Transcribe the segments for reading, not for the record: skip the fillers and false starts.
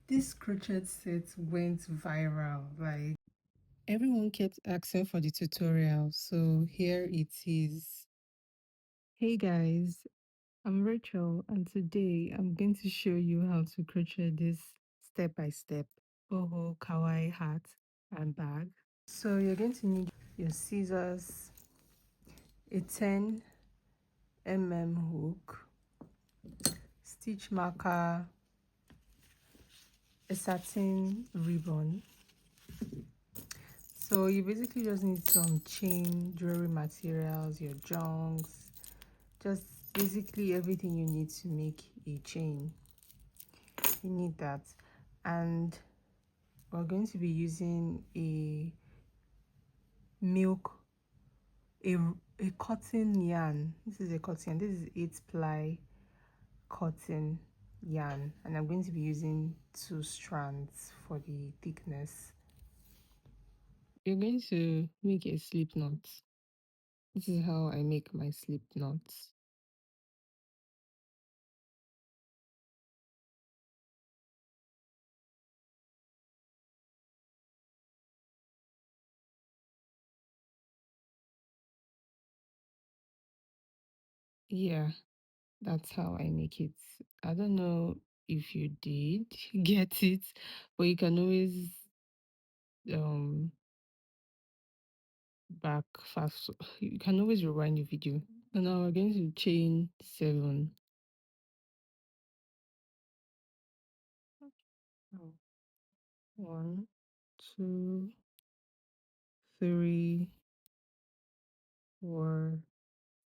This crochet set went viral. Like, everyone kept asking for the tutorial, so here it is. Hey guys, I'm Rachel, and today I'm going to show you how to crochet this step-by-step boho kawaii hat and bag. So you're going to need your scissors, a 10 mm hook, stitch marker, a satin ribbon. So you basically just need some chain, jewelry materials, your jonks, just basically everything you need to make a chain. You need that. And we're going to be using a milk, a cotton yarn. This is a cotton, this is 8-ply cotton yarn, and I'm going to be using 2 strands for the thickness. You're going to make a slip knot. This is how I make my slip knots. Yeah, that's how I make it. I don't know if you did get it, but you can always um back fast. You can always rewind the video. So now we're going to chain 7. Oh. 1, 2, 3, 4,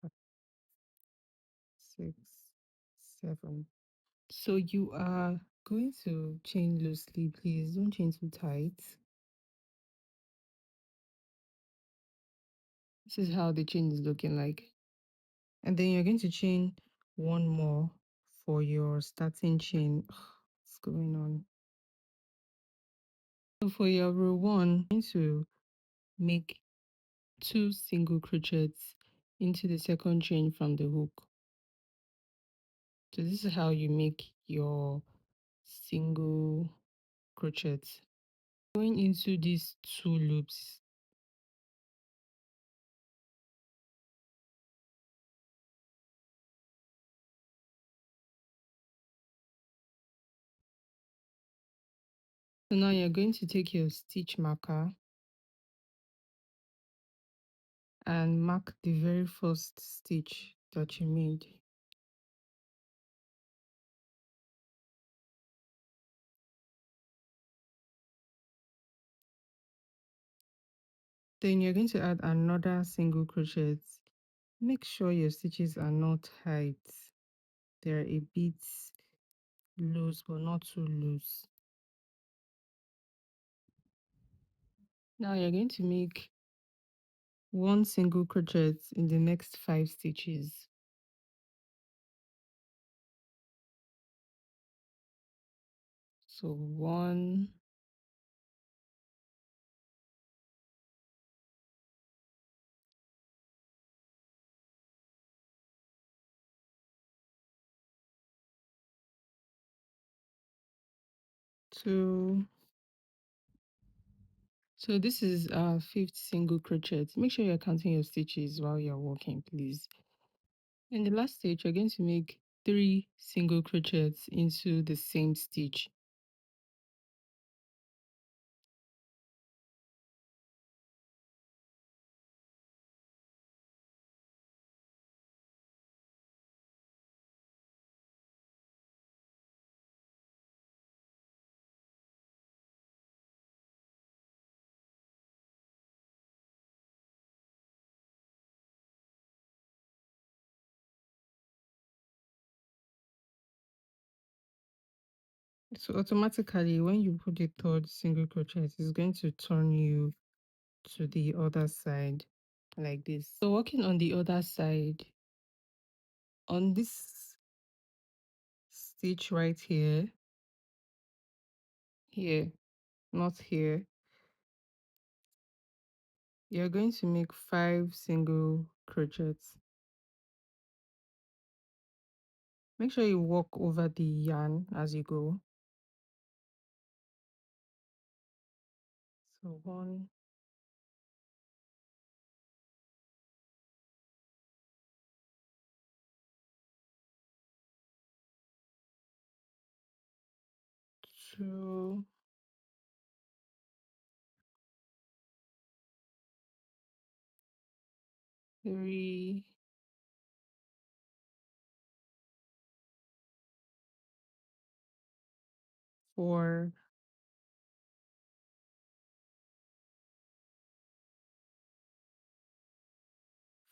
5, 6, 7. So you are going to chain loosely, please. Don't chain too tight. This is how the chain is looking like. And then you're going to chain 1 more for your starting chain. What's going on? So for your row 1, you're going to make 2 single crochets into the second chain from the hook. So this is how you make your single crochets. Going into these 2 loops, so now you're going to take your stitch marker and mark the very first stitch that you made. Then you're going to add another single crochet. Make sure your stitches are not tight. They're a bit loose, but not too loose. Now you're going to make 1 single crochet in the next 5 stitches. So 1, 2. So this is our 5th single crochet. Make sure you're counting your stitches while you're working, please. In the last stitch, you're going to make 3 single crochets into the same stitch. So automatically, when you put the 3rd single crochet, it's going to turn you to the other side like this. So working on the other side, on this stitch right here, not here, you're going to make 5 single crochets. Make sure you walk over the yarn as you go. So 1, 2, 3, 4,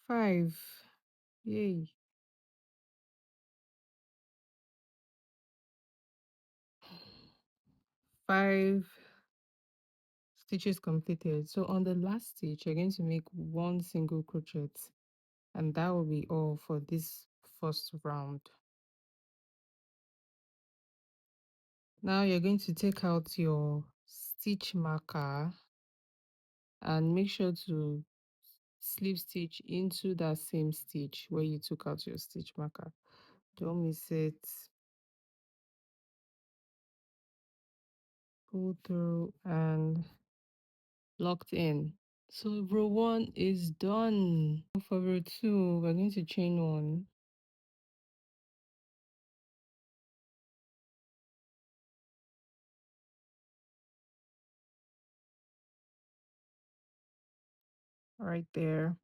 5. Yay. 5 stitches completed. So on the last stitch, you're going to make 1 single crochet, and that will be all for this first round. Now you're going to take out your stitch marker and make sure to slip stitch into that same stitch where you took out your stitch marker. Don't miss it. Pull through and locked in. So row 1 is done. For row 2, we're going to chain 1. Right there.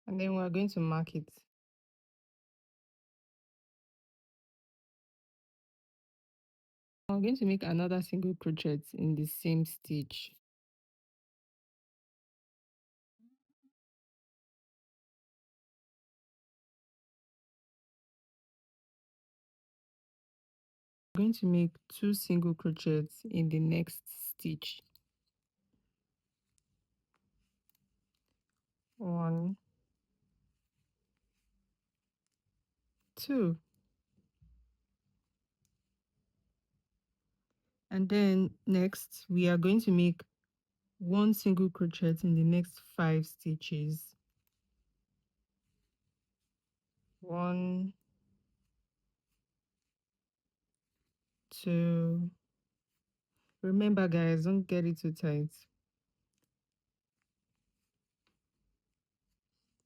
And then we're going to mark it. I'm going to make another single crochet in the same stitch. I'm going to make 2 single crochets in the next stitch. 1, 2. And then next, we are going to make 1 single crochet in the next 5 stitches. 1, 2. Remember, guys, don't get it too tight.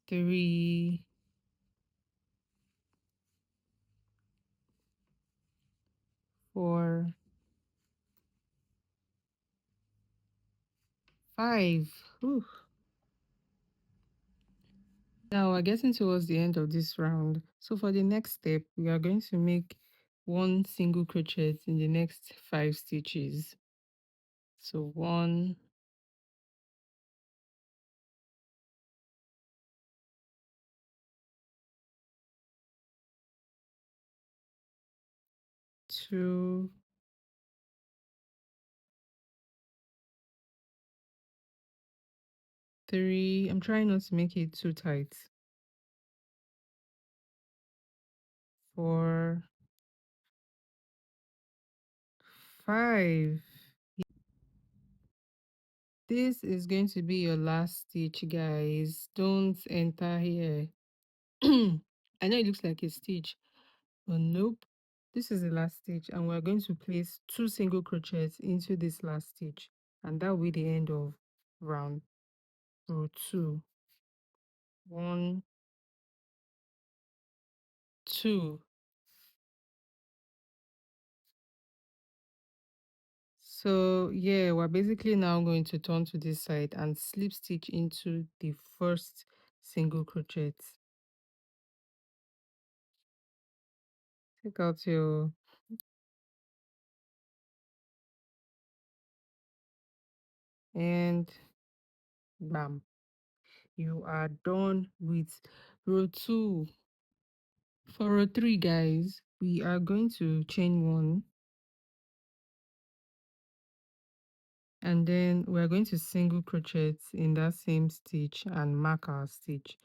3, 4, 5. Whew. Now we're getting towards the end of this round. So for the next step, we are going to make 1 single crochet in the next 5 stitches. So 1, 2, 3. I'm trying not to make it too tight. 4, 5. This is going to be your last stitch, guys. Don't enter here. I know it looks like a stitch, but nope. This is the last stitch, and we're going to place 2 single crochets into this last stitch, and that will be the end of round row 2. 1, 2. So yeah, we're basically now going to turn to this side and slip stitch into the first single crochet. Take out your and bam, you are done with row 2. For row 3, guys, we are going to chain 1, and then we're going to single crochet in that same stitch and mark our stitch.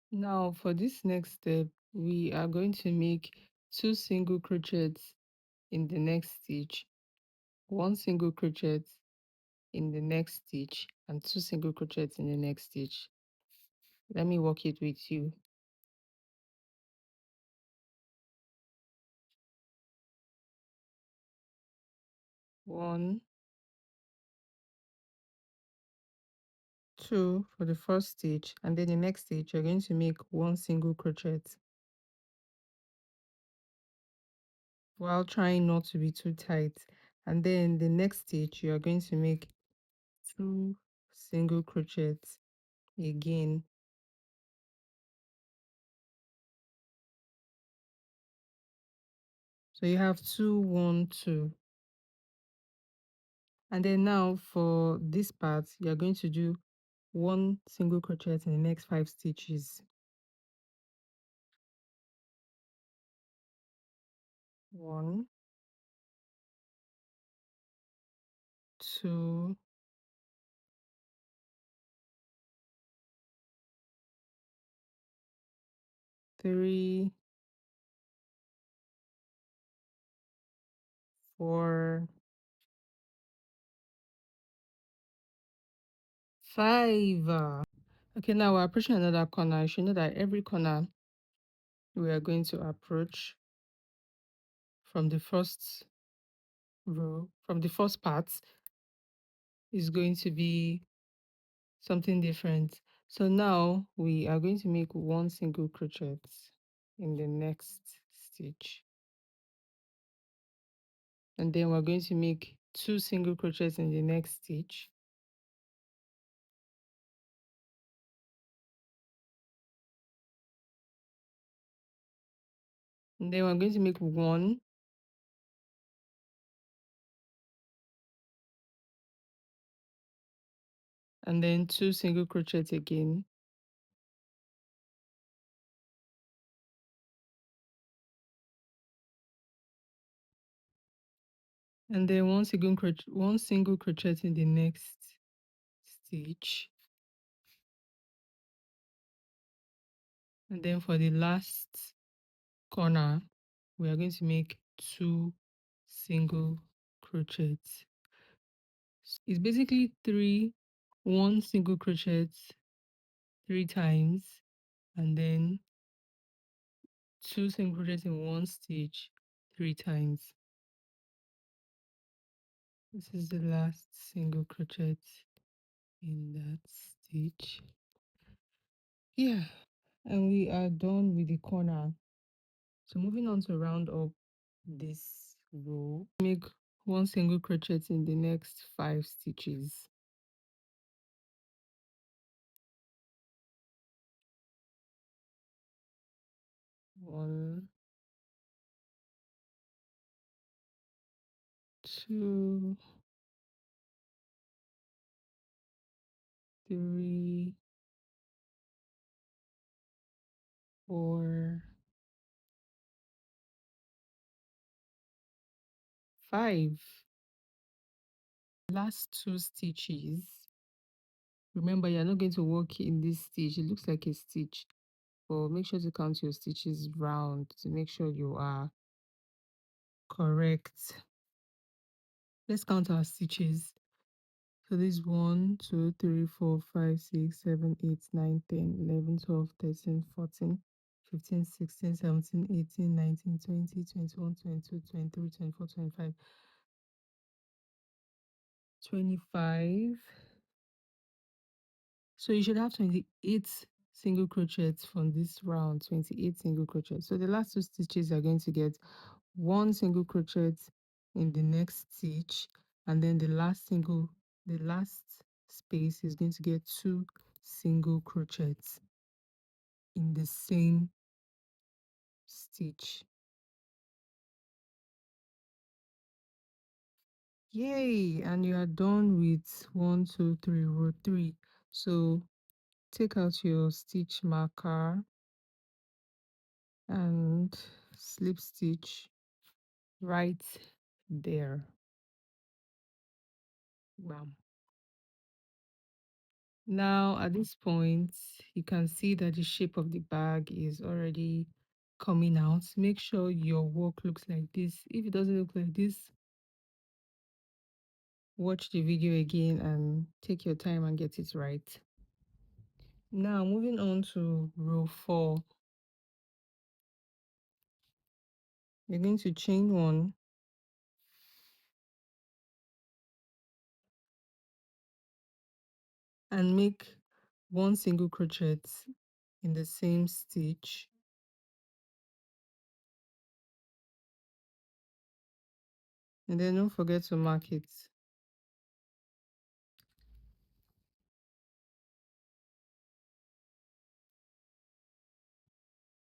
Now for this next step, we are going to make 2 single crochets in the next stitch. 1 single crochet in the next stitch and 2 single crochets in the next stitch. Let me work it with you. 1, 2 for the first stitch, and then the next stitch you're going to make 1 single crochet while trying not to be too tight. And then the next stitch you are going to make 2 single crochets again. So you have 2, 1, 2. And then now for this part, you're going to do 1 single crochet in the next 5 stitches. 1, 2, 3, 4, 5. Okay, now we're approaching another corner. You should know that every corner we are going to approach from the first row, from the first part, is going to be something different. So now we are going to make 1 single crochet in the next stitch, and then we're going to make 2 single crochets in the next stitch, and then we're going to make 1, and then 2 single crochets again, and then 1 single crochet in the next stitch, and then for the last corner we are going to make 2 single crochets. It's basically 1 single crochet 3 times, and then 2 single crochets in 1 stitch 3 times. This is the last single crochet in that stitch. Yeah, and we are done with the corner. So moving on to round up this row, make 1 single crochet in the next 5 stitches. 1, 2, 3, 4, 5. Last 2 stitches. Remember, you're not going to work in this stitch. It looks like a stitch, but make sure to count your stitches round to make sure you are correct. Let's count our stitches. So this 1, 2, 3, 4, 5, 6, 7, 8, 9, 10, 11, 12, 13, 14, 15, 16, 17, 18, 19, 20, 21, 22, 23, 24, 25, 25. So you should have 28 single crochets from this round, 28 single crochets. So the last 2 stitches are going to get 1 single crochet in the next stitch, and then the last space is going to get 2 single crochets in the same stitch. Yay! And you are done with 1, 2, 3, row 3. So take out your stitch marker and slip stitch right there. Wow. Now at this point you can see that the shape of the bag is already coming out. Make sure your work looks like this. If it doesn't look like this, watch the video again and take your time and get it right. Now moving on to row 4, you're going to chain 1 and make 1 single crochet in the same stitch, and then don't forget to mark it.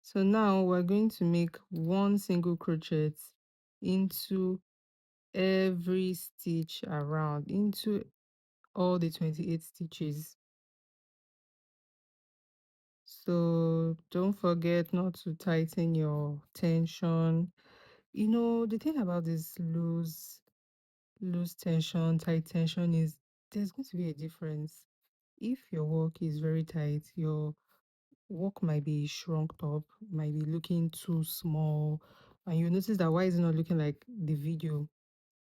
So now we're going to make 1 single crochet into every stitch around, into all the 28 stitches. So don't forget not to tighten your tension. You know, the thing about this loose tension, tight tension is there's going to be a difference. If your work is very tight, your work might be shrunk up, might be looking too small, and you notice that why is it not looking like the video?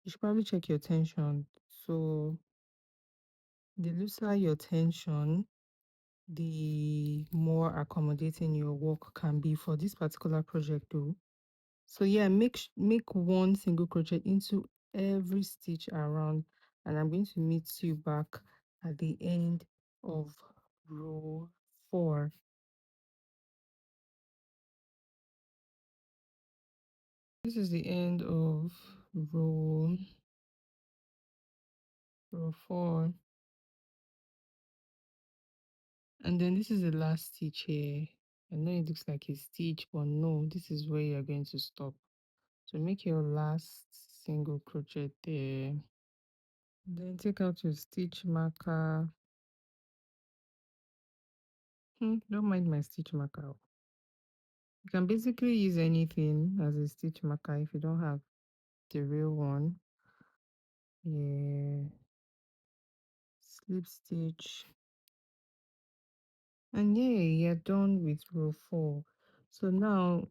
You should probably check your tension. So the looser your tension, the more accommodating your work can be for this particular project though. So yeah, make 1 single crochet into every stitch around, and I'm going to meet you back at the end of row 4. This is the end of row 4, and then this is the last stitch here. I know it looks like a stitch, but no, this is where you're going to stop. So make your last single crochet there, then take out your stitch marker. Don't mind my stitch marker. You can basically use anything as a stitch marker if you don't have the real one. Yeah, slip stitch, and yeah, you're done with row 4. So now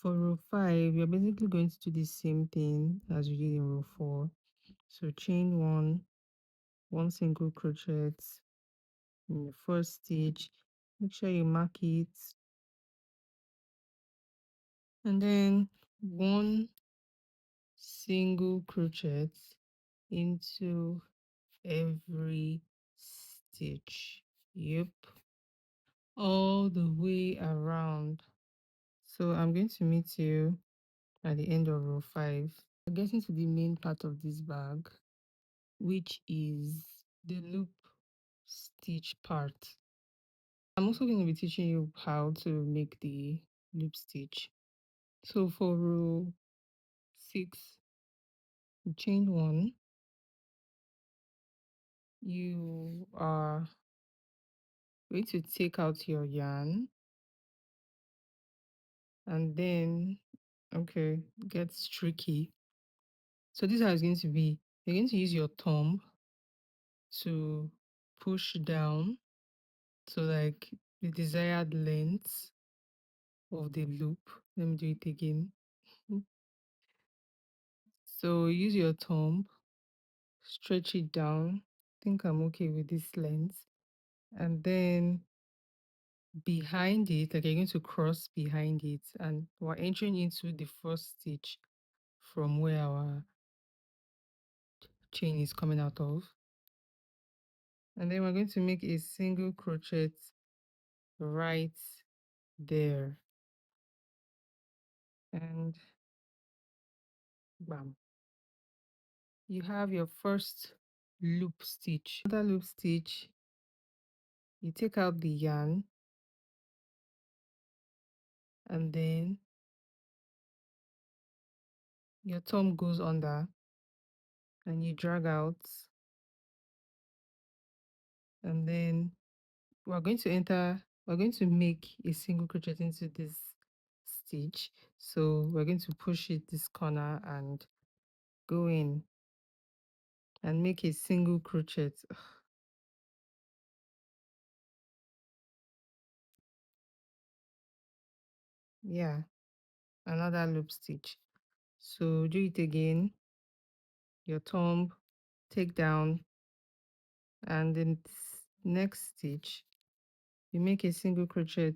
for row 5, you're basically going to do the same thing as you did in row 4. So chain 1 single crochet in the first stitch, make sure you mark it, and then 1 single crochet into every stitch. Yep, all the way around. So I'm going to meet you at the end of row 5. We're getting to the main part of this bag, which is the loop stitch part. I'm also going to be teaching you how to make the loop stitch. So for row 6, chain 1, you are going to take out your yarn, and then okay, gets tricky. So this is how it's going to be. You're going to use your thumb to push down to like the desired length of the loop. Let me do it again. So use your thumb, stretch it down. I think I'm okay with this length. And then behind it, like you're going to cross behind it, and we're entering into the first stitch from where our chain is coming out of. And then we're going to make a single crochet right there, and bam, you have your first loop stitch. Another loop stitch, you take out the yarn, and then your thumb goes under and you drag out, and then we're going to make a single crochet into this stitch. So we're going to push it this corner and go in and make a single crochet. Yeah, another loop stitch. So do it again. your thumb, take down, and in next stitch you make a single crochet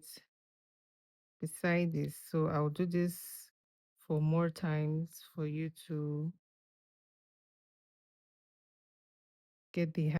beside this. So I'll do this for more times for you to get the hang.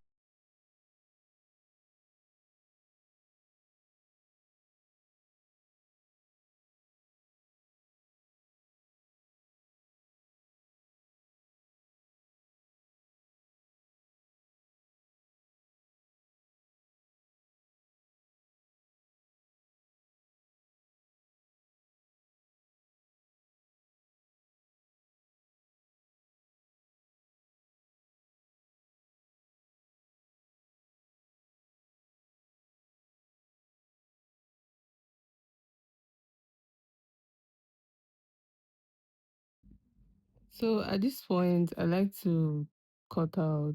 So at this point I like to cut out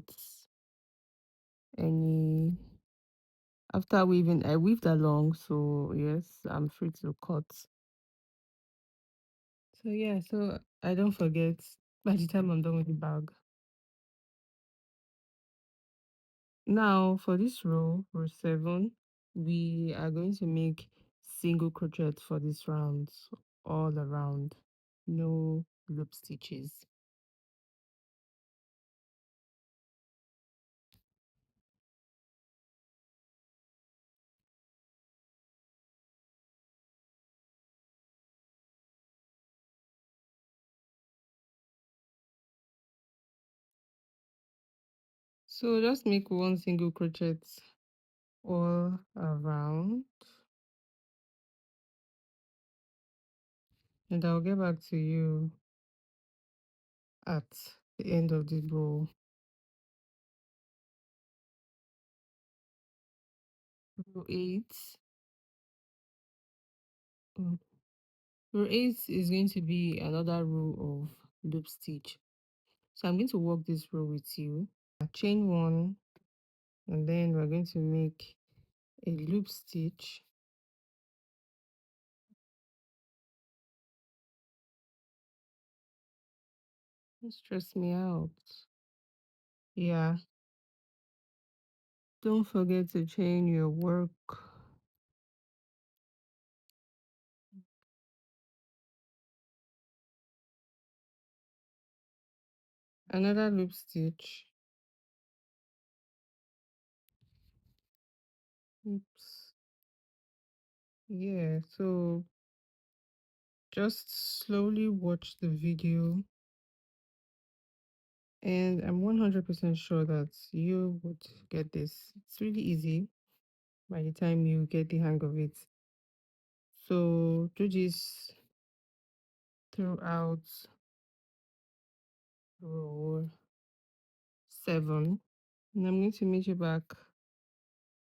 any after weaving. I weaved along, so yes, I'm free to cut. So yeah, so I don't forget by the time I'm done with the bag. Now for this row 7, we are going to make single crochet for this round all around, no loop stitches. So just make one single crochet all around, and I'll get back to you at the end of the row. Row 8. mm, Row 8 is going to be another row of loop stitch. So I'm going to work this row with you. Chain 1, and then we're going to make a loop stitch. Don't stress me out. Yeah. Don't forget to chain your work. Another loop stitch. Oops. Yeah, so just slowly watch the video, and I'm 100% sure that you would get this. It's really easy by the time you get the hang of it. So do this throughout row 7, and I'm going to meet you back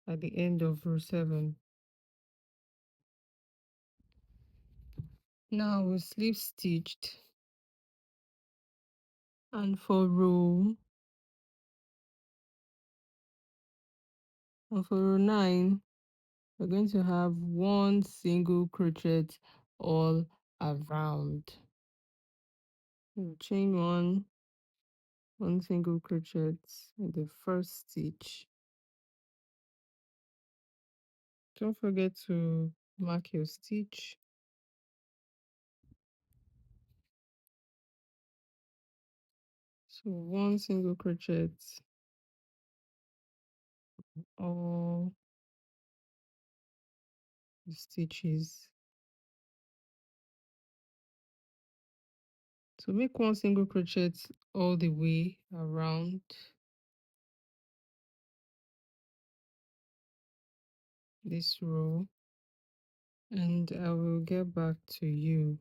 at the end of row 7. Now we slip stitched, and for row 9 we're going to have one single crochet all around. We'll chain one single crochet in the first stitch. Don't forget to mark your stitch. So one single crochet all the stitches. So make one single crochet all the way around. This row, and I will get back to you.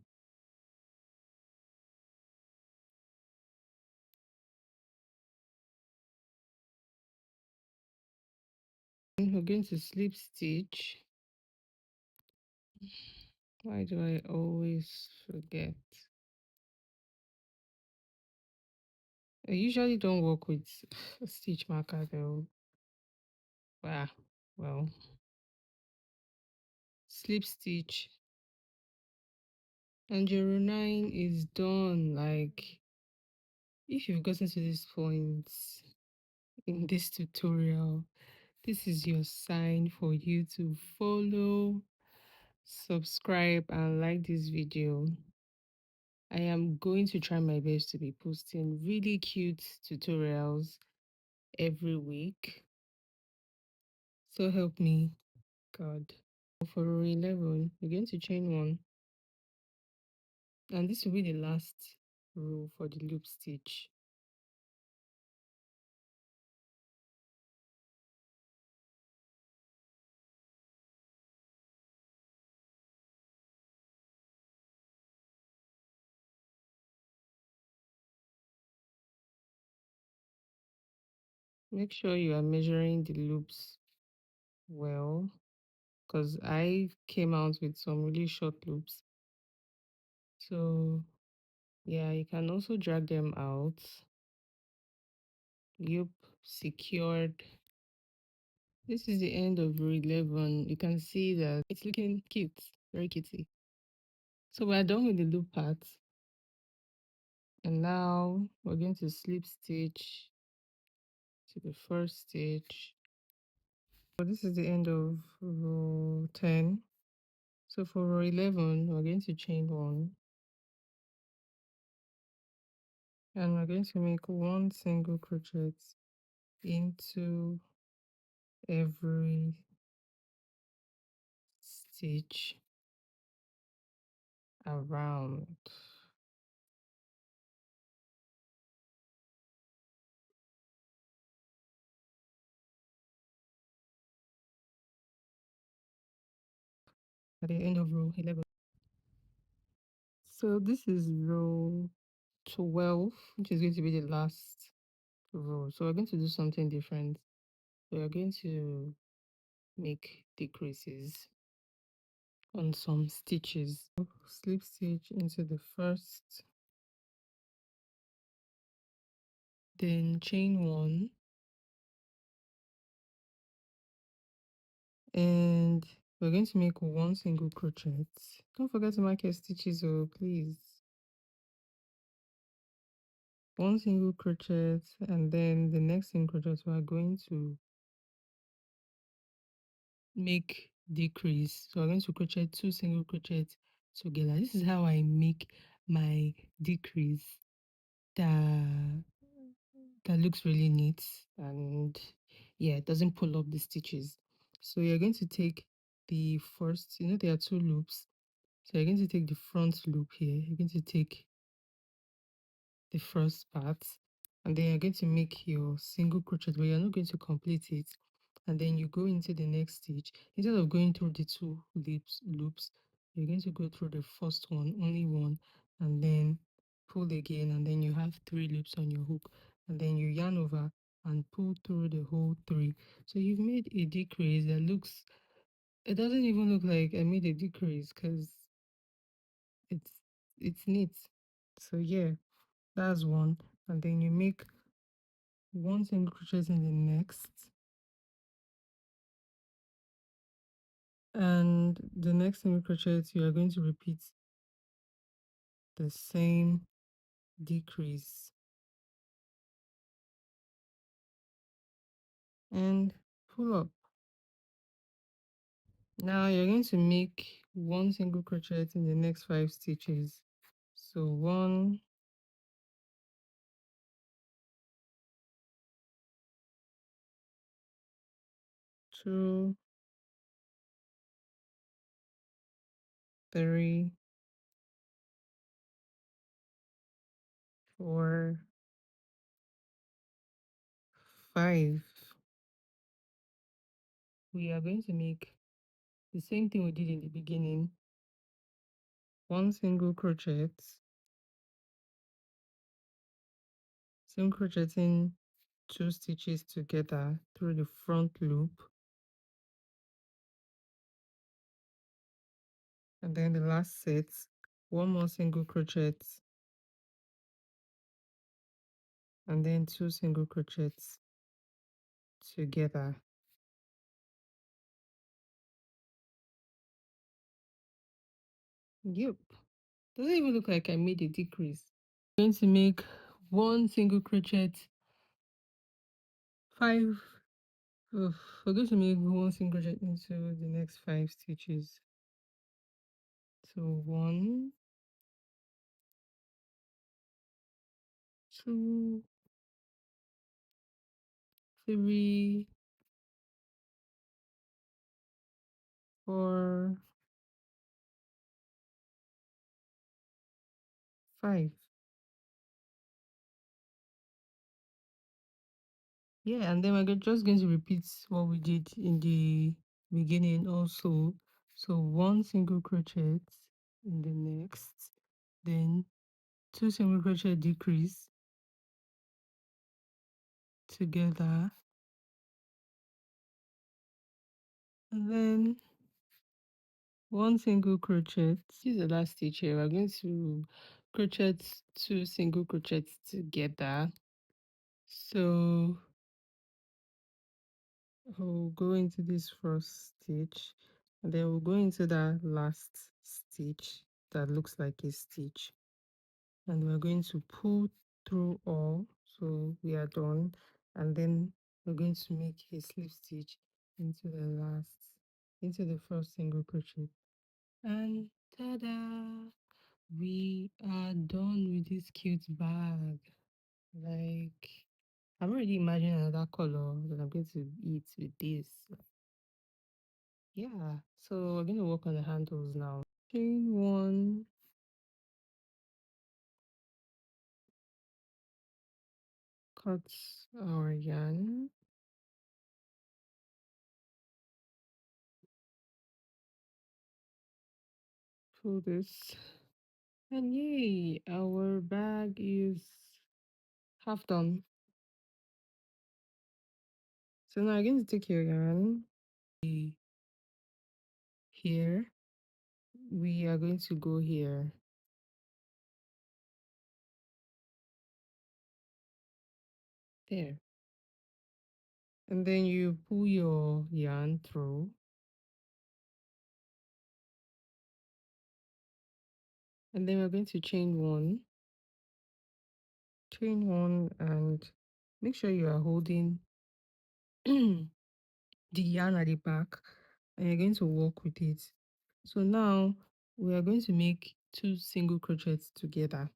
We're going to slip stitch. Why do I always forget? I usually don't work with a stitch marker though. Well, slip stitch, and your row 9 is done. Like, If you've gotten to this point in this tutorial, this is your sign for you to follow, subscribe, and like this video. I am going to try my best to be posting really cute tutorials every week. So help me, God. For row 11, we're going to chain 1, and this will be the last row for the loop stitch. Make sure you are measuring the loops well, because I came out with some really short loops. So yeah, you can also drag them out. Yup, secured. This is the end of row 11. You can see that it's looking cute, very cutesy. So we're done with the loop part. And now we're going to slip stitch to the first stitch. So this is the end of row 10. So for row 11, we're going to chain 1. And we're going to make 1 single crochet into every stitch around. At the end of row 11. So this is row 12, which is going to be the last row. So we're going to do something different. We're going to make decreases on some stitches. Slip stitch into the first, then chain 1, and we're going to make 1 single crochet. Don't forget to mark your stitches, oh please. 1 single crochet, and then the next single crochet we are going to make decrease. So we're going to crochet 2 single crochets together. This is how I make my decrease that looks really neat, and yeah, it doesn't pull up the stitches. So you're going to take the first, there are 2 loops. So you're going to take the front loop here. You're going to take the first part, and then you're going to make your single crochet, but you're not going to complete it. And then you go into the next stitch. Instead of going through the 2 loops, you're going to go through the first one, only one, and then pull again, and then you have 3 loops on your hook, and then you yarn over and pull through the whole 3. So you've made a decrease that looks, it doesn't even look like I made a decrease, because it's neat. So yeah, that's one. And then you make 1 single crochet in the next, and the next single crochet you are going to repeat the same decrease and pull up. Now you're going to make 1 single crochet in the next 5 stitches. So 1, 2, 3, 4, 5. We are going to make the same thing we did in the beginning. 1 single crochet, single crochetting 2 stitches together through the front loop, and then the last set, 1 more single crochet, and then 2 single crochets together. Yep, doesn't even look like I made a decrease. I'm going to make one single crochet, five we're going to make one single crochet into the next 5 stitches. So 1, 2, 3, 4, 5. Yeah, and then we're just going to repeat what we did in the beginning also. So 1 single crochet in the next, then 2 single crochet decrease together, and then 1 single crochet. This is the last stitch here. We're going to crochet 2 single crochets together. So we'll go into this first stitch, and then we'll go into that last stitch that looks like a stitch, and we're going to pull through all, so we are done. And then we're going to make a slip stitch into the first single crochet, and ta-da, we are done with this cute bag. Like, I'm already imagining another color that I'm going to eat with this. Yeah, so we're going to work on the handles now. Chain 1, cut our yarn, pull this, and yay, our bag is half done. So now I'm going to take your yarn here. We are going to go here. There. And then you pull your yarn through. And then we're going to chain 1. Chain 1 and make sure you are holding the yarn at the back, and you're going to work with it. So now we are going to make 2 single crochets together.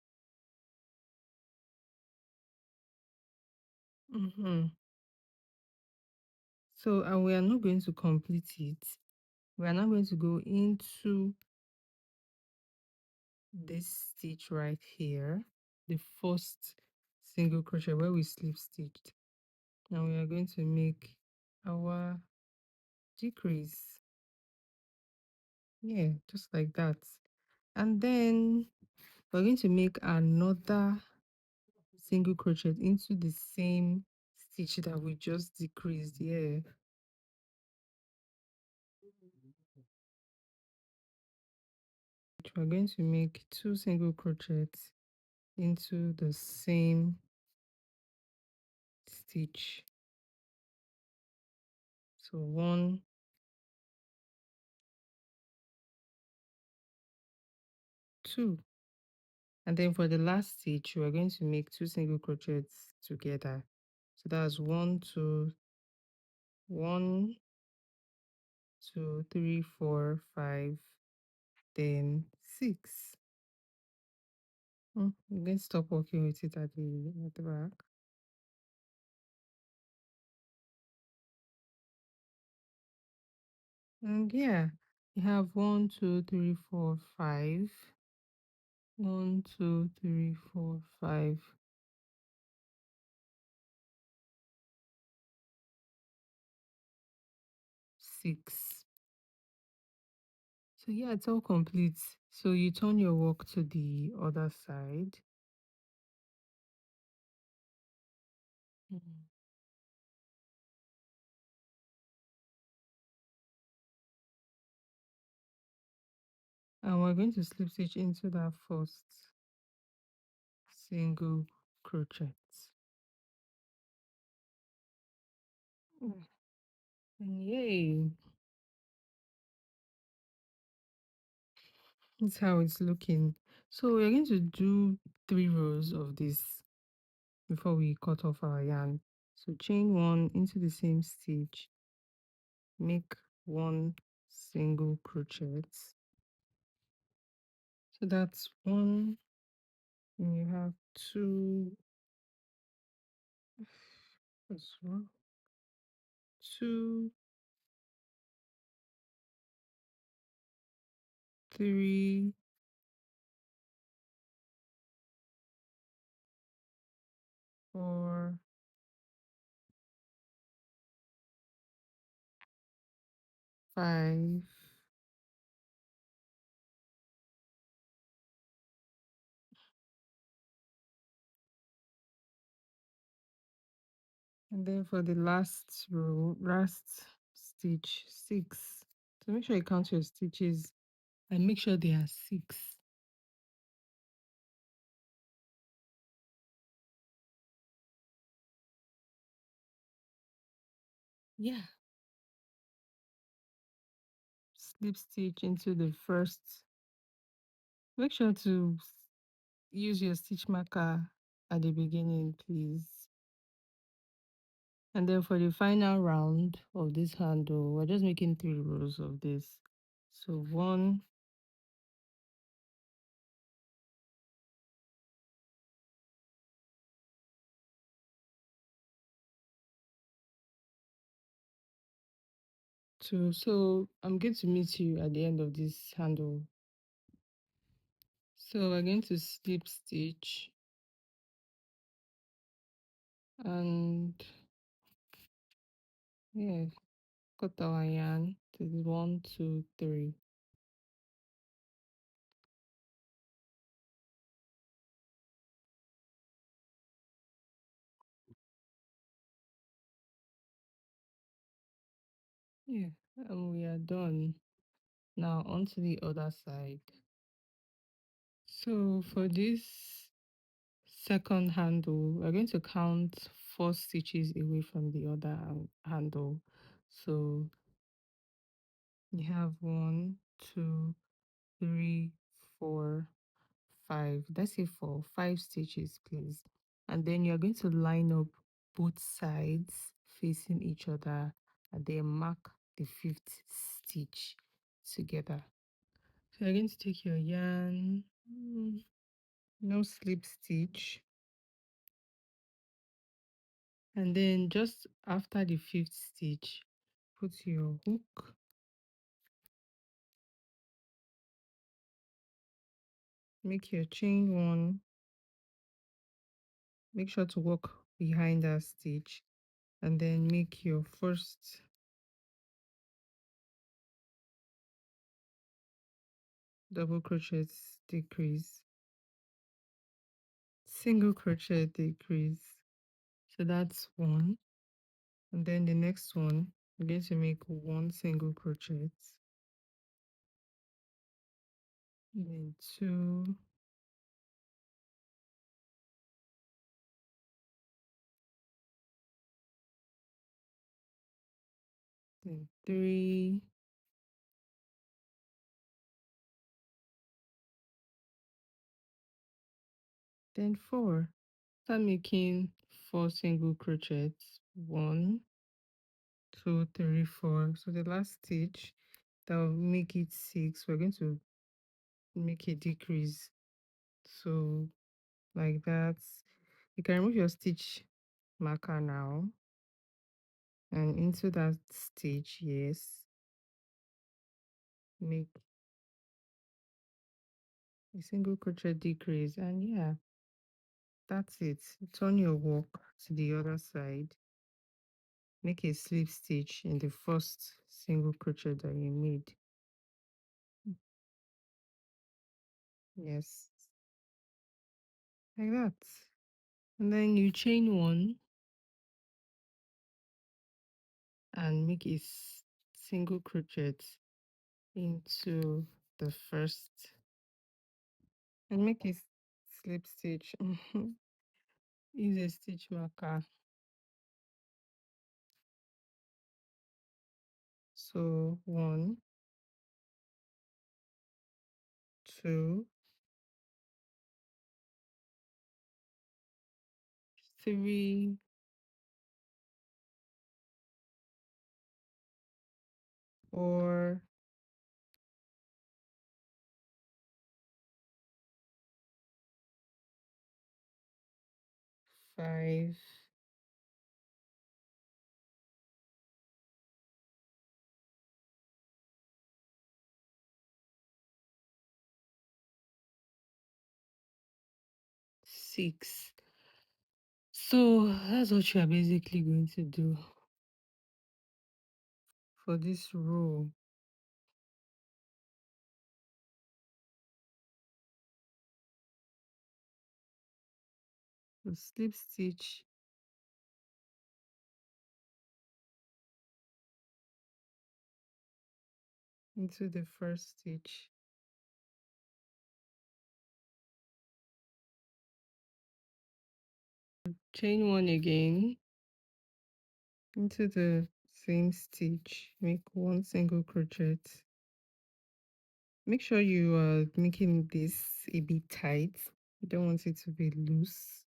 So, and we are not going to complete it. We are now going to go into this stitch right here, the first single crochet where we slip stitched, and we are going to make our decrease. Yeah, just like that. And then we're going to make another single crochet into the same stitch that we just decreased. Yeah, we're going to make 2 single crochets into the same stitch. So 1, 2, and then for the last stitch we're going to make 2 single crochets together. So that's 1, 2, 1, 2, 3, 4, 5, then 6. I'm going to stop working with it at the back. And yeah, you have 1, 2, 3, 4, 5. 1, 2, 3, 4, 5. 6. So yeah, it's all complete. So you turn your work to the other side. Mhm. And we're going to slip stitch into that first single crochet. And yay, that's how it's looking. So we're going to do 3 rows of this. before we cut off our yarn. So chain one into the same stitch, make one single crochet. So that's one, and you have two, as well, two, three, four, five, and then for the last row, last stitch, 6. So make sure you count your stitches and make sure they are 6. Yeah. Slip stitch into the first. Make sure to use your stitch marker at the beginning, please. And then for the final round of this handle, we're just making 3 rows of this. So 1, 2. So I'm going to meet you at the end of this handle. So we're going to slip stitch and yeah, cut our yarn to 1, 2, 3. Yeah, and we are done. Now onto the other side. So for this second handle, we're going to count 4 stitches away from the other handle. So you have 1, 2, 3, 4, 5. Let's say 4, 5 stitches, please. And then you're going to line up both sides facing each other and then mark the 5th stitch together. So you're going to take your yarn, no slip stitch, and then just after the 5th stitch, put your hook, make your chain 1, make sure to work behind that stitch, and then make your first double crochet decrease, single crochet decrease. So that's 1. And then the next one, we're going to make 1 single crochet, then 2, then 3, then 4. Start making 4 single crochets. 1, 2, 3, 4. So the last stitch that will make it 6, we're going to make a decrease. So like that. You can remove your stitch marker now, and into that stitch, yes, make a single crochet decrease, and yeah, that's it. Turn your work to the other side, make a slip stitch in the first single crochet that you made. Yes, like that. And then you chain 1 and make a single crochet into the first, and make a slip stitch. Use a stitch marker. So 1, 2, 3, 4, 5, 6. So that's what you are basically going to do for this row. You slip stitch into the first stitch, chain 1 again into the same stitch, make 1 single crochet. Make sure you are making this a bit tight. You don't want it to be loose.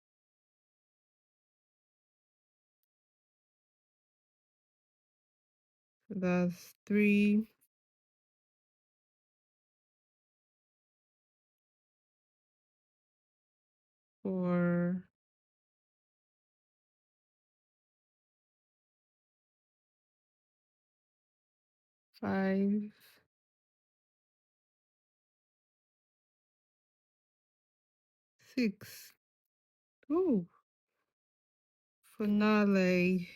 So that's 3, 4, 5, 6. Oh, finale.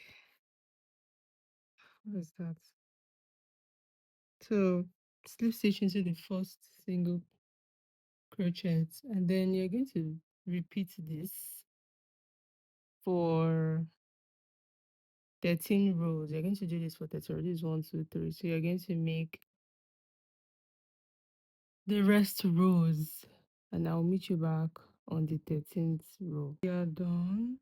What is that? So slip stitch into the first single crochet, and then you're going to repeat this for 13 rows. You're going to do this for 13 rows. This is 1, 2, 3. So you're going to make the rest rows, and I'll meet you back on the 13th row. We are done.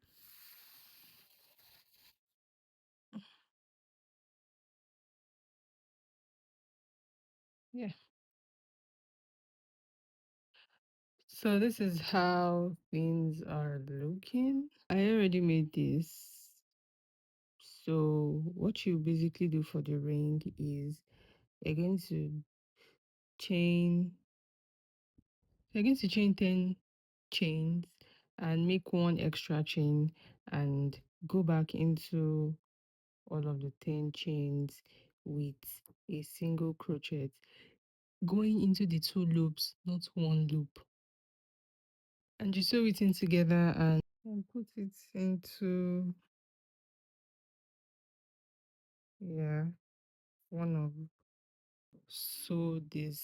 Yeah. So this is how things are looking. I already made this. So what you basically do for the ring is you're going to chain you're going to chain 10 chains and make 1 extra chain and go back into all of the 10 chains with a single crochet, going into the 2 loops, not 1 loop. And you sew it in together and put it into, yeah, one of, sew this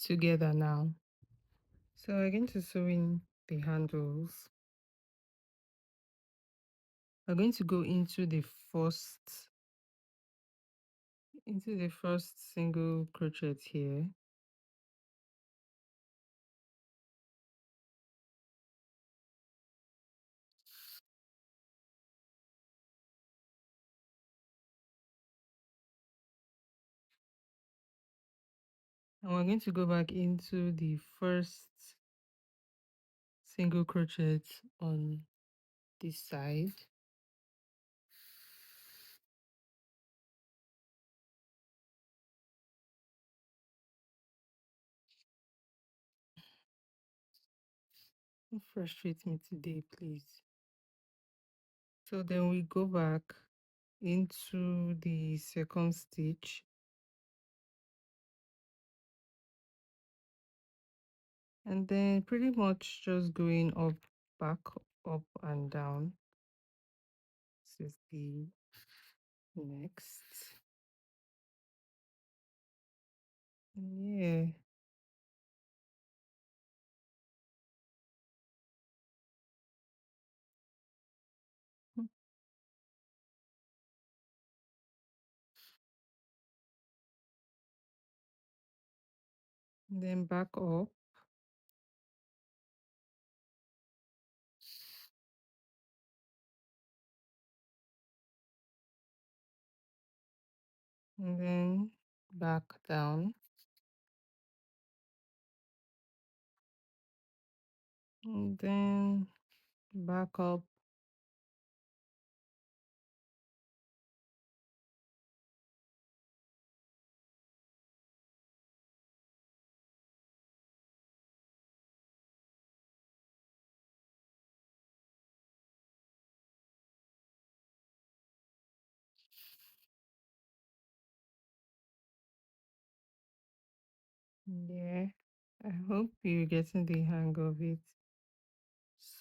together now. So we're going to sew in the handles. We're going to go into the first single crochet here, and we're going to go back into the first single crochet on this side, don't frustrate me today, please. So then we go back into the second stitch, and then pretty much just going up, back, up and down. This is the next. Yeah. Then back up, and then back down, And then back up. Yeah, I hope you're getting the hang of it.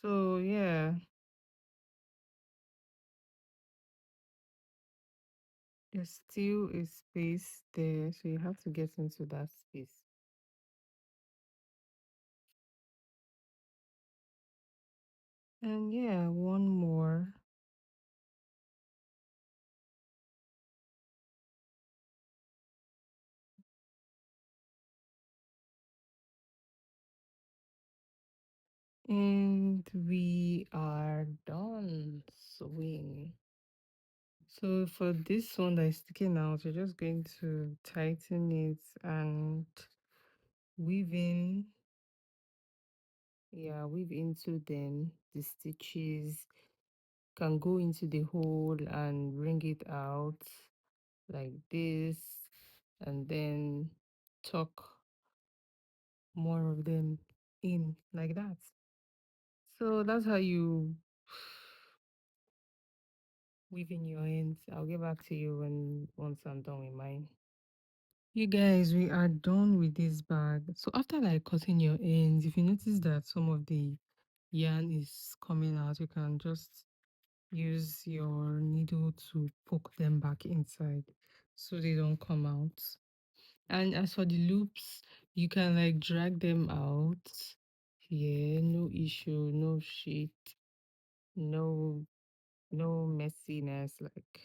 So yeah, there's still a space there, so you have to get into that space. And yeah, one more. And we are done sewing. So for this one that is sticking out, you're just going to tighten it and weave in, yeah, weave into them the stitches. Can go into the hole and bring it out like this, and then tuck more of them in like that. So that's how you weave in your ends. I'll get back to you when once I'm done with mine. You guys, we are done with this bag. So after like cutting your ends, if you notice that some of the yarn is coming out, you can just use your needle to poke them back inside so they don't come out. And as for the loops, you can like drag them out. Yeah, no issue, no shit, no messiness. Like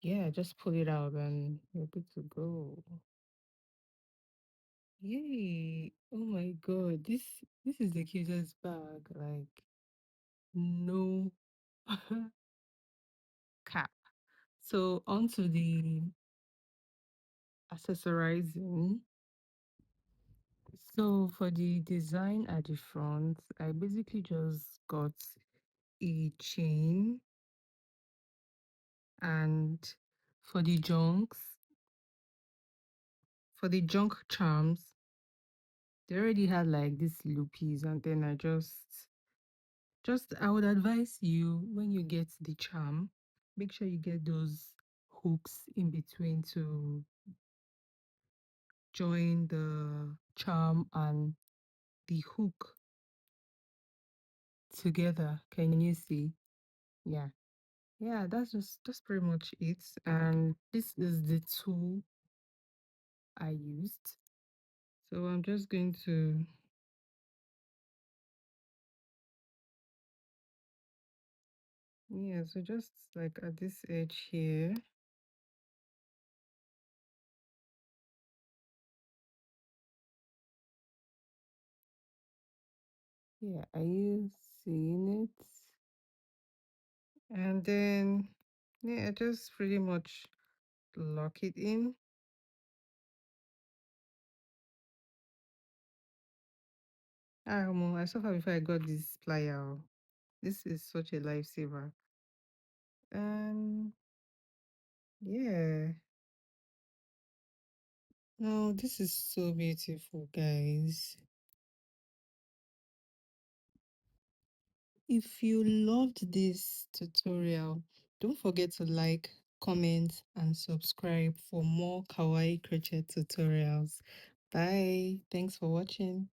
yeah, just pull it out and you're good to go. Yay! Oh my god, this is the cutest bag. Like no cap. So onto the accessorizing. So for the design at the front, I basically just got a chain, and for the junks, for the junk charms, they already had like these loopies, and then I just I would advise you when you get the charm, make sure you get those hooks in between to join the charm and the hook together. Can you see? Yeah. Yeah, that's pretty much it. And this is the tool I used. So I'm just going to, yeah, so just like at this edge here. Yeah, are you seeing it? And then, yeah, just pretty much lock it in. Ah, I saw how before I got this plier. Oh. This is such a lifesaver. Um, yeah. No, this is so beautiful, guys. If you loved this tutorial, don't forget to like, comment, and subscribe for more kawaii crochet tutorials. Bye. Thanks for watching.